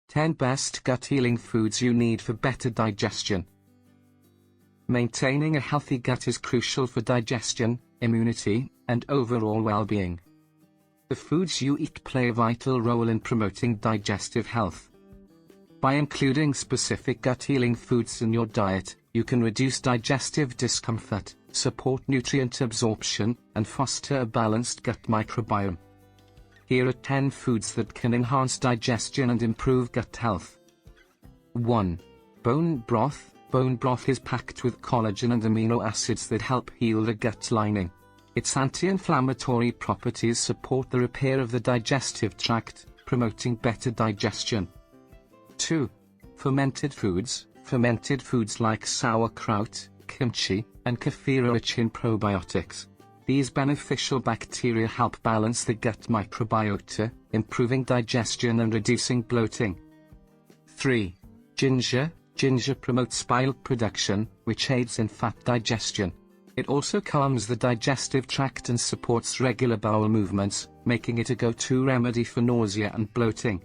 10 Best Gut Healing Foods You Need for Better Digestion. Maintaining a healthy gut is crucial for digestion, immunity, and overall well-being. The foods you eat play a vital role in promoting digestive health. By including specific gut-healing foods in your diet, you can reduce digestive discomfort, support nutrient absorption, and foster a balanced gut microbiome. Here are 10 foods that can enhance digestion and improve gut health. 1. Bone broth. Bone broth is packed with collagen and amino acids that help heal the gut lining. Its anti-inflammatory properties support the repair of the digestive tract, promoting better digestion. 2. Fermented foods. Fermented foods like sauerkraut, kimchi, and kefir are rich in probiotics. These beneficial bacteria help balance the gut microbiota, improving digestion and reducing bloating. 3. Ginger. Ginger promotes bile production, which aids in fat digestion. It also calms the digestive tract and supports regular bowel movements, making it a go-to remedy for nausea and bloating.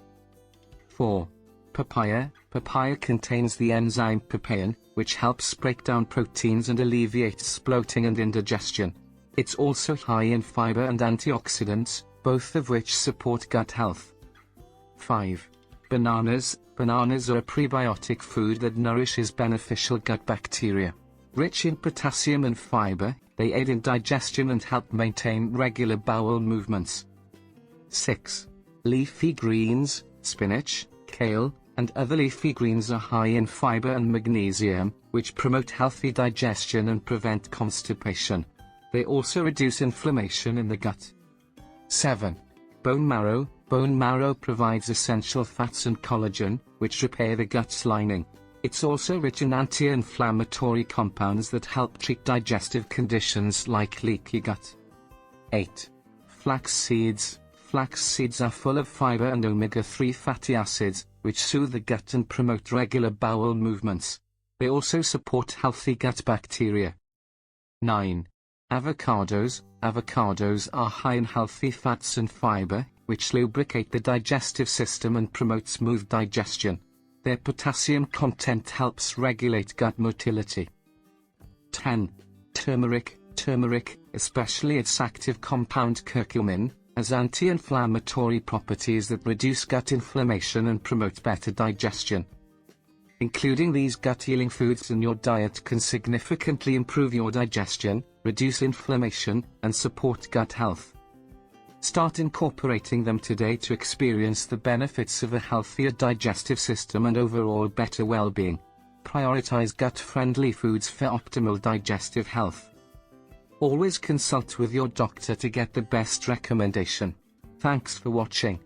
4. Papaya. Papaya contains the enzyme papain, which helps break down proteins and alleviates bloating and indigestion. It's also high in fiber and antioxidants, both of which support gut health. 5. Bananas. Bananas are a prebiotic food that nourishes beneficial gut bacteria. Rich in potassium and fiber, they aid in digestion and help maintain regular bowel movements. 6. Leafy greens. Spinach, kale, and other leafy greens are high in fiber and magnesium, which promote healthy digestion and prevent constipation. They also reduce inflammation in the gut. 7. Bone marrow. Bone marrow provides essential fats and collagen, which repair the gut's lining. It's also rich in anti-inflammatory compounds that help treat digestive conditions like leaky gut. 8. Flax seeds. Flax seeds are full of fiber and omega-3 fatty acids, which soothe the gut and promote regular bowel movements. They also support healthy gut bacteria. 9. Avocados. Avocados are high in healthy fats and fiber, which lubricate the digestive system and promote smooth digestion. Their potassium content helps regulate gut motility. 10. Turmeric. Turmeric, especially its active compound curcumin, has anti-inflammatory properties that reduce gut inflammation and promote better digestion. Including these gut-healing foods in your diet can significantly improve your digestion, reduce inflammation, and support gut health. Start incorporating them today to experience the benefits of a healthier digestive system and overall better well-being. Prioritize gut-friendly foods for optimal digestive health. Always consult with your doctor to get the best recommendation. Thanks for watching.